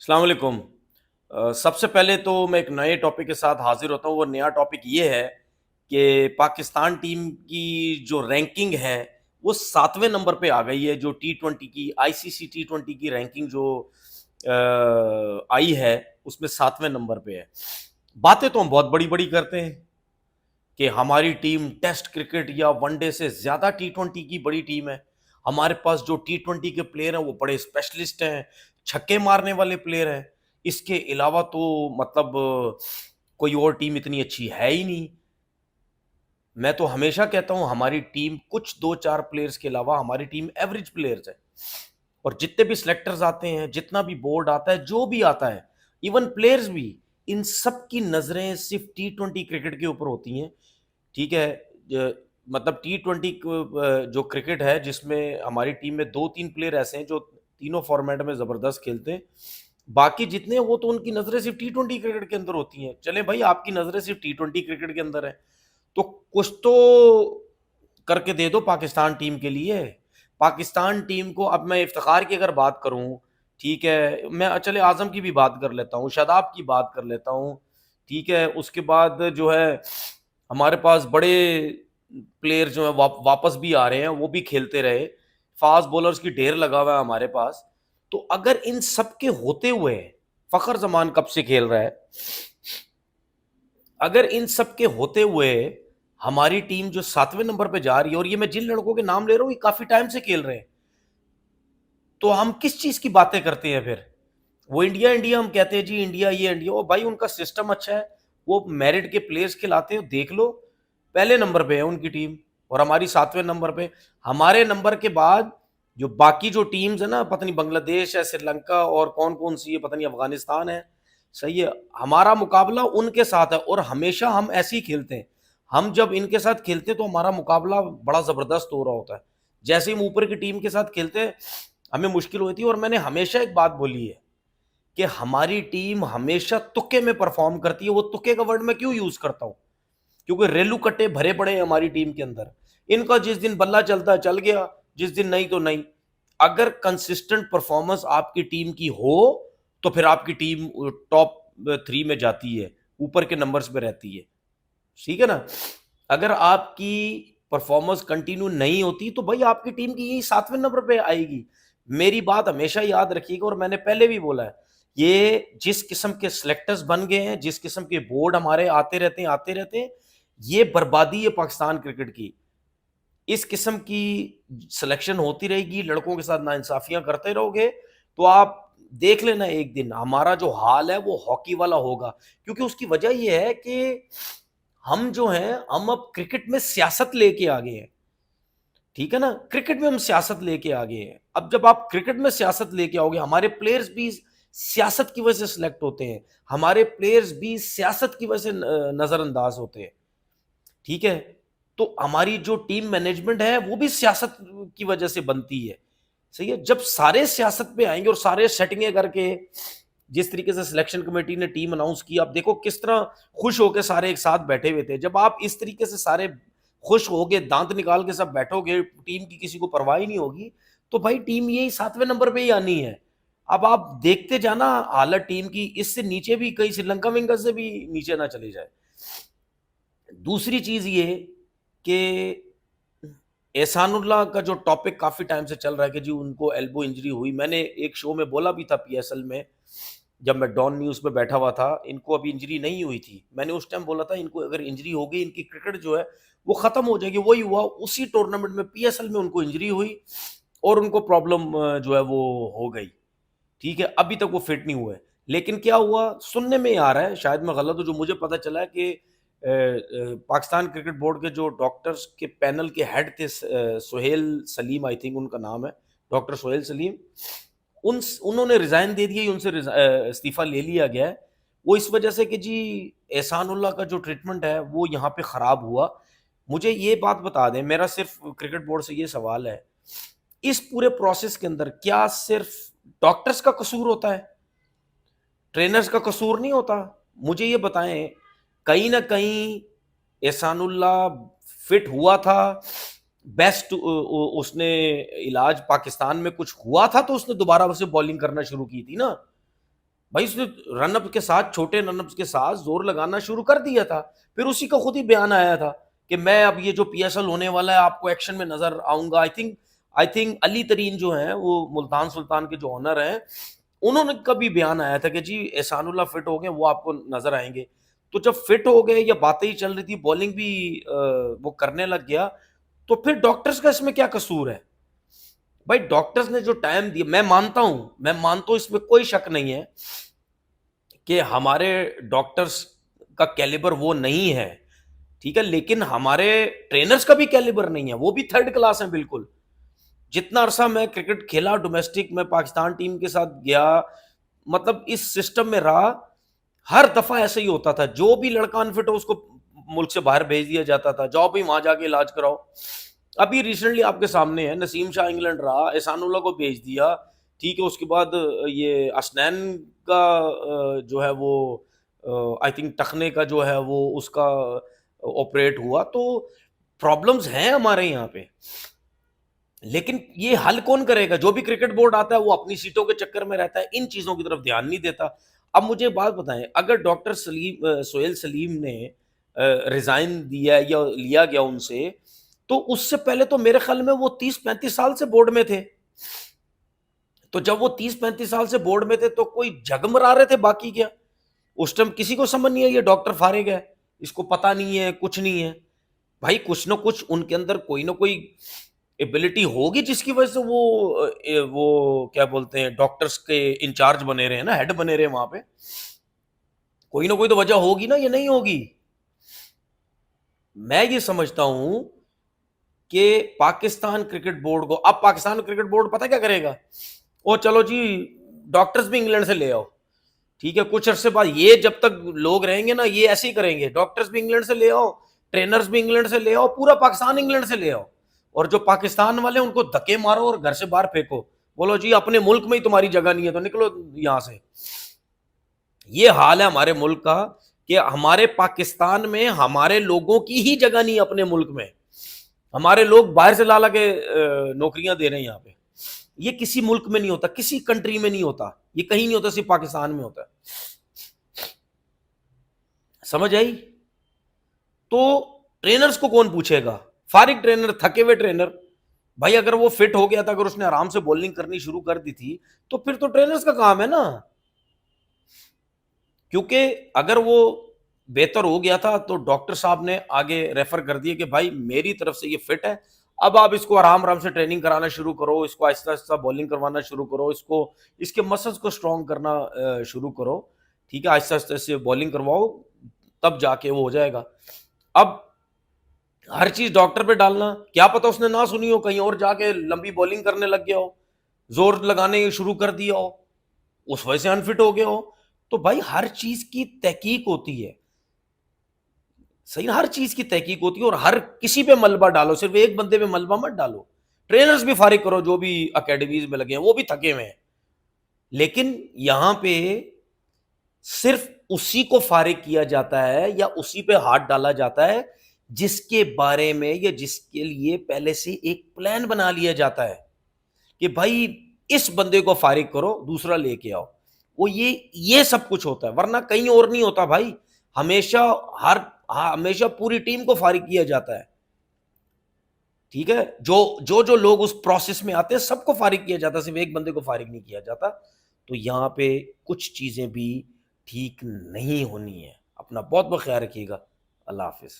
السلام علیکم۔ سب سے پہلے تو میں ایک نئے ٹاپک کے ساتھ حاضر ہوتا ہوں۔ وہ نیا ٹاپک یہ ہے کہ پاکستان ٹیم کی جو رینکنگ ہے وہ 7ویں نمبر پہ آ گئی ہے۔ جو T20 کی ICC T20 کی رینکنگ جو آئی ہے اس میں 7ویں نمبر پہ ہے۔ باتیں تو ہم بہت بڑی بڑی کرتے ہیں کہ ہماری ٹیم ٹیسٹ کرکٹ یا ون ڈے سے زیادہ T20 کی بڑی ٹیم ہے۔ ہمارے پاس جو T20 کے پلیئر ہیں وہ بڑے اسپیشلسٹ ہیں، چھکے مارنے والے پلیئر ہیں۔ اس کے علاوہ تو مطلب کوئی اور ٹیم اتنی اچھی ہے ہی نہیں۔ میں تو ہمیشہ کہتا ہوں ہماری ٹیم کچھ دو چار پلیئرز کے علاوہ ہماری ٹیم ایوریج پلیئرز ہے، اور جتنے بھی سلیکٹرز آتے ہیں، جتنا بھی بورڈ آتا ہے، جو بھی آتا ہے، ایون پلیئرز بھی، ان سب کی نظریں صرف T20 کرکٹ کے اوپر ہوتی ہیں۔ ٹھیک ہے، مطلب T20 جو کرکٹ ہے جس میں ہماری ٹیم میں 2-3 پلیئر ایسے ہیں جو تینوں فارمیٹ میں زبردست کھیلتے ہیں، باقی جتنے ہیں وہ تو ان کی نظریں صرف T20 کرکٹ کے اندر ہوتی ہیں۔ چلیں بھائی، آپ کی نظریں صرف T20 کرکٹ کے اندر ہیں تو کچھ تو کر کے دے دو پاکستان ٹیم کے لیے۔ پاکستان ٹیم کو، اب میں افتخار کی اگر بات کروں، ٹھیک ہے، میں چلے اعظم کی بھی بات کر لیتا ہوں، شاداب کی بات کر لیتا ہوں، ٹھیک ہے، اس کے بعد جو ہے ہمارے پاس بڑے پلیئر جو ہیں واپس بھی آ رہے ہیں، وہ بھی کھیلتے رہے، فاسٹ بولرز کی ڈھیر لگا ہوا ہے ہمارے پاس۔ تو اگر ان سب کے ہوتے ہوئے فخر زمان کب سے کھیل رہا ہے، اگر ان سب کے ہوتے ہوئے ہماری ٹیم جو 7ویں نمبر پہ جا رہی ہے، اور یہ میں جن لڑکوں کے نام لے رہا ہوں یہ کافی ٹائم سے کھیل رہے ہیں، تو ہم کس چیز کی باتیں کرتے ہیں پھر؟ وہ انڈیا انڈیا ہم کہتے ہیں، جی انڈیا، یہ انڈیا، وہ بھائی ان کا سسٹم اچھا ہے، وہ میرٹ کے پلیئرز کھلاتے ہیں، دیکھ لو پہلے نمبر پہ ہے ان کی ٹیم، اور ہماری 7ویں نمبر پہ۔ ہمارے نمبر کے بعد جو باقی جو ٹیمز ہیں نا، پتہ نہیں بنگلہ دیش ہے، سری لنکا، اور کون کون سی ہے، پتہ نہیں افغانستان ہے، صحیح ہے، ہمارا مقابلہ ان کے ساتھ ہے، اور ہمیشہ ہم ایسے ہی کھیلتے ہیں۔ ہم جب ان کے ساتھ کھیلتے ہیں تو ہمارا مقابلہ بڑا زبردست ہو رہا ہوتا ہے، جیسے ہم اوپر کی ٹیم کے ساتھ کھیلتے ہیں ہمیں مشکل ہوتی ہے۔ اور میں نے ہمیشہ ایک بات بولی ہے کہ ہماری ٹیم ہمیشہ تکے میں پرفارم کرتی ہے۔ وہ تکے کا ورڈ میں کیوں یوز کرتا ہوں؟ کیونکہ ریلو کٹے بھرے پڑے ہیں ہماری ٹیم کے اندر، ان کا جس دن بلہ چلتا ہے چل گیا، جس دن نہیں تو نہیں۔ اگر کنسسٹنٹ پرفارمنس آپ کی ٹیم کی ہو تو پھر آپ کی ٹیم ٹاپ 3 میں جاتی ہے، اوپر کے نمبرز پہ رہتی ہے، ٹھیک ہے نا۔ اگر آپ کی پرفارمنس کنٹینیو نہیں ہوتی تو بھائی آپ کی ٹیم کی یہی 7ویں نمبر پہ آئے گی۔ میری بات ہمیشہ یاد رکھیے گا، اور میں نے پہلے بھی بولا ہے، یہ جس قسم کے سلیکٹرز بن گئے ہیں، جس قسم کے بورڈ ہمارے آتے رہتے ہیں، یہ بربادی ہے پاکستان کرکٹ کی۔ اس قسم کی سلیکشن ہوتی رہے گی، لڑکوں کے ساتھ ناانصافیاں کرتے رہو گے، تو آپ دیکھ لینا ایک دن ہمارا جو حال ہے وہ ہاکی والا ہوگا۔ کیونکہ اس کی وجہ یہ ہے کہ ہم جو ہیں، ہم اب کرکٹ میں سیاست لے کے آگے ہیں، ٹھیک ہے نا، کرکٹ میں ہم سیاست لے کے آگے ہیں۔ اب جب آپ کرکٹ میں سیاست لے کے آؤ گے، ہمارے پلیئرز بھی سیاست کی وجہ سے سلیکٹ ہوتے ہیں، ہمارے پلیئرز بھی سیاست کی وجہ سے نظر انداز ہوتے ہیں، ٹھیک ہے۔ تو ہماری جو ٹیم مینجمنٹ ہے وہ بھی سیاست کی وجہ سے بنتی ہے، صحیح ہے۔ جب سارے سیاست پہ آئیں گے اور سارے سیٹنگیں کر کے، جس طریقے سے سلیکشن کمیٹی نے ٹیم اناؤنس کی، آپ دیکھو کس طرح خوش ہو کے سارے ایک ساتھ بیٹھے ہوئے تھے۔ جب آپ اس طریقے سے سارے خوش ہو گے، دانت نکال کے سب بیٹھو گے، ٹیم کی کسی کو پرواہ ہی نہیں ہوگی، تو بھائی ٹیم یہی 7ویں نمبر پہ ہی آنی ہے۔ اب آپ دیکھتے جانا حالت ٹیم کی، اس سے نیچے بھی کئی سری لنکا ونکا سے بھی نیچے نہ چلی جائے۔ دوسری چیز یہ کہ احسان اللہ کا جو ٹاپک کافی ٹائم سے چل رہا ہے کہ جی ان کو ایلبو انجری ہوئی، میں نے ایک شو میں بولا بھی تھا PSL میں، جب میں ڈان نیوز پہ بیٹھا ہوا تھا، ان کو ابھی انجری نہیں ہوئی تھی، میں نے اس ٹائم بولا تھا ان کو اگر انجری ہو گئی ان کی کرکٹ جو ہے وہ ختم ہو جائے گی۔ وہی ہوا، اسی ٹورنامنٹ میں PSL میں ان کو انجری ہوئی اور ان کو پرابلم جو ہے وہ ہو گئی، ٹھیک ہے، ابھی تک وہ فٹ نہیں ہوئے۔ لیکن کیا ہوا، سننے میں آ رہا ہے، شاید میں غلط ہوں، جو مجھے پتہ چلا ہے کہ پاکستان کرکٹ بورڈ کے جو ڈاکٹرز کے پینل کے ہیڈ تھے، سہیل سلیم آئی تھنک ان کا نام ہے، ڈاکٹر سہیل سلیم، انہوں نے ریزائن دے دیا، ان سے استعفیٰ لے لیا گیا ہے، وہ اس وجہ سے کہ جی احسان اللہ کا جو ٹریٹمنٹ ہے وہ یہاں پہ خراب ہوا۔ مجھے یہ بات بتا دیں، میرا صرف کرکٹ بورڈ سے یہ سوال ہے، اس پورے پروسیس کے اندر کیا صرف ڈاکٹرز کا قصور ہوتا ہے، ٹرینرز کا قصور نہیں ہوتا؟ مجھے یہ بتائیں، کہیں نہ کہیں احسان اللہ فٹ ہوا تھا، بیسٹ اس نے علاج پاکستان میں کچھ ہوا تھا تو اس نے دوبارہ اسے بالنگ کرنا شروع کی تھی نا۔ بھائی اس نے رن اپ کے ساتھ، چھوٹے رن اپ کے ساتھ زور لگانا شروع کر دیا تھا، پھر اسی کا خود ہی بیان آیا تھا کہ میں اب یہ جو پی ایس ایل ہونے والا ہے آپ کو ایکشن میں نظر آؤں گا. آئی تھنک علی ترین جو ہیں وہ ملتان سلطان کے جو آنر ہیں، انہوں نے کبھی بیان آیا تھا کہ جی احسان اللہ فٹ ہو گئے، وہ آپ کو نظر آئیں گے. تو جب فٹ ہو گئے یا باتیں ہی چل رہی تھی، بالنگ بھی وہ کرنے لگ گیا، تو پھر ڈاکٹرز کا اس میں کیا قصور ہے؟ بھائی ڈاکٹرز نے جو ٹائم دیا، میں مانتا ہوں اس میں کوئی شک نہیں ہے کہ ہمارے ڈاکٹرز کا کیلیبر وہ نہیں ہے، ٹھیک ہے، لیکن ہمارے ٹرینرز کا بھی کیلیبر نہیں ہے، وہ بھی تھرڈ کلاس ہیں بالکل. جتنا عرصہ میں کرکٹ کھیلا ڈومیسٹک میں پاکستان ٹیم کے ساتھ گیا، مطلب اس سسٹم میں رہا، ہر دفعہ ایسا ہی ہوتا تھا، جو بھی لڑکا انفٹ ہو اس کو ملک سے باہر بھیج دیا جاتا تھا، جاؤ بھی وہاں جا کے علاج کراؤ. ابھی ریسنٹلی آپ کے سامنے ہے، نسیم شاہ انگلینڈ رہا، احسان اللہ کو بھیج دیا، ٹھیک ہے، اس کے بعد یہ اسنین کا جو ہے وہ آئی تھنک ٹخنے کا جو ہے وہ اس کا آپریٹ ہوا. تو پرابلمز ہیں ہمارے یہاں پہ، لیکن یہ حل کون کرے گا؟ جو بھی کرکٹ بورڈ آتا ہے وہ اپنی سیٹوں کے چکر میں رہتا ہے، ان چیزوں کی طرف دھیان نہیں دیتا. اب مجھے بات بتائیں، اگر ڈاکٹر سہیل سلیم نے ریزائن دیا یا لیا گیا ان سے، تو اس سے پہلے تو میرے خیال میں وہ 30-35 سال سے بورڈ میں تھے. تو جب وہ 30-35 سال سے بورڈ میں تھے تو کوئی جھگمرا رہے تھے باقی کیا؟ اس ٹائم کسی کو سمجھ نہیں ہے یہ ڈاکٹر فارغ ہے، اس کو پتہ نہیں ہے، کچھ نہیں ہے. بھائی کچھ نہ کچھ ان کے اندر کوئی نہ کوئی ایبلٹی ہوگی جس کی وجہ سے وہ کیا بولتے ہیں ڈاکٹرز کے انچارج بنے رہے ہیں نا، ہیڈ بنے رہے ہیں وہاں پہ. کوئی نہ کوئی تو وجہ ہوگی نا، یہ نہیں ہوگی. میں یہ سمجھتا ہوں کہ پاکستان کرکٹ بورڈ کو، اب پاکستان کرکٹ بورڈ پتہ کیا کرے گا؟ او چلو جی ڈاکٹرز بھی انگلینڈ سے لے آؤ، ٹھیک ہے، کچھ عرصے بعد یہ جب تک لوگ رہیں گے نا یہ ایسے ہی کریں گے، ڈاکٹرز بھی انگلینڈ سے لے آؤ، ٹرینرز بھی انگلینڈ سے لے آؤ، پورا پاکستان انگلینڈ سے لے آؤ، اور جو پاکستان والے ان کو دھکے مارو اور گھر سے باہر پھینکو، بولو جی اپنے ملک میں ہی تمہاری جگہ نہیں ہے تو نکلو یہاں سے. یہ حال ہے ہمارے ملک کا کہ ہمارے پاکستان میں ہمارے لوگوں کی ہی جگہ نہیں ہے اپنے ملک میں، ہمارے لوگ باہر سے لا کے نوکریاں دے رہے ہیں یہاں پہ. یہ کسی ملک میں نہیں ہوتا، کسی کنٹری میں نہیں ہوتا، یہ کہیں نہیں ہوتا، صرف پاکستان میں ہوتا ہے. سمجھ آئی؟ تو ٹرینرز کو کون پوچھے گا؟ فارغ ٹرینر، تھکے ہوئے ٹرینر. بھائی اگر وہ فٹ ہو گیا تھا، اگر اس نے آرام سے بولنگ کرنی شروع کر دی تھی تو پھر تو ٹرینرز کا کام ہے نا، کیونکہ اگر وہ بہتر ہو گیا تھا تو ڈاکٹر صاحب نے آگے ریفر کر دیا کہ بھائی میری طرف سے یہ فٹ ہے، اب آپ اس کو آرام آرام سے ٹریننگ کرانا شروع کرو، اس کو آہستہ آہستہ بولنگ کروانا شروع کرو، اس کے مسلز کو اسٹرانگ کرنا شروع کرو، ٹھیک ہے، آہستہ آہستہ سے بولنگ کرواؤ، تب جا کے وہ ہو جائے گا. اب ہر چیز ڈاکٹر پہ ڈالنا، کیا پتا اس نے نہ سنی ہو، کہیں اور جا کے لمبی بولنگ کرنے لگ گیا ہو، زور لگانے شروع کر دیا ہو، اس وجہ سے انفٹ ہو گیا ہو. تو بھائی ہر چیز کی تحقیق ہوتی ہے، صحیح، ہر چیز کی تحقیق ہوتی ہے، اور ہر کسی پہ ملبہ ڈالو، صرف ایک بندے پہ ملبہ مت ڈالو. ٹرینرز بھی فارغ کرو جو بھی اکیڈمیز میں لگے ہیں، وہ بھی تھکے ہوئے ہیں، لیکن یہاں پہ صرف اسی کو فارغ کیا جاتا ہے یا اسی پہ ہاتھ ڈالا جاتا ہے جس کے بارے میں یا جس کے لیے پہلے سے ایک پلان بنا لیا جاتا ہے کہ بھائی اس بندے کو فارغ کرو، دوسرا لے کے آؤ. وہ یہ سب کچھ ہوتا ہے، ورنہ کہیں اور نہیں ہوتا بھائی. ہمیشہ ہمیشہ پوری ٹیم کو فارغ کیا جاتا ہے، ٹھیک ہے، جو لوگ اس پروسیس میں آتے ہیں سب کو فارغ کیا جاتا ہے، صرف ایک بندے کو فارغ نہیں کیا جاتا. تو یہاں پہ کچھ چیزیں بھی ٹھیک نہیں ہونی ہے. اپنا بہت بہت خیال رکھیے گا. اللہ حافظ.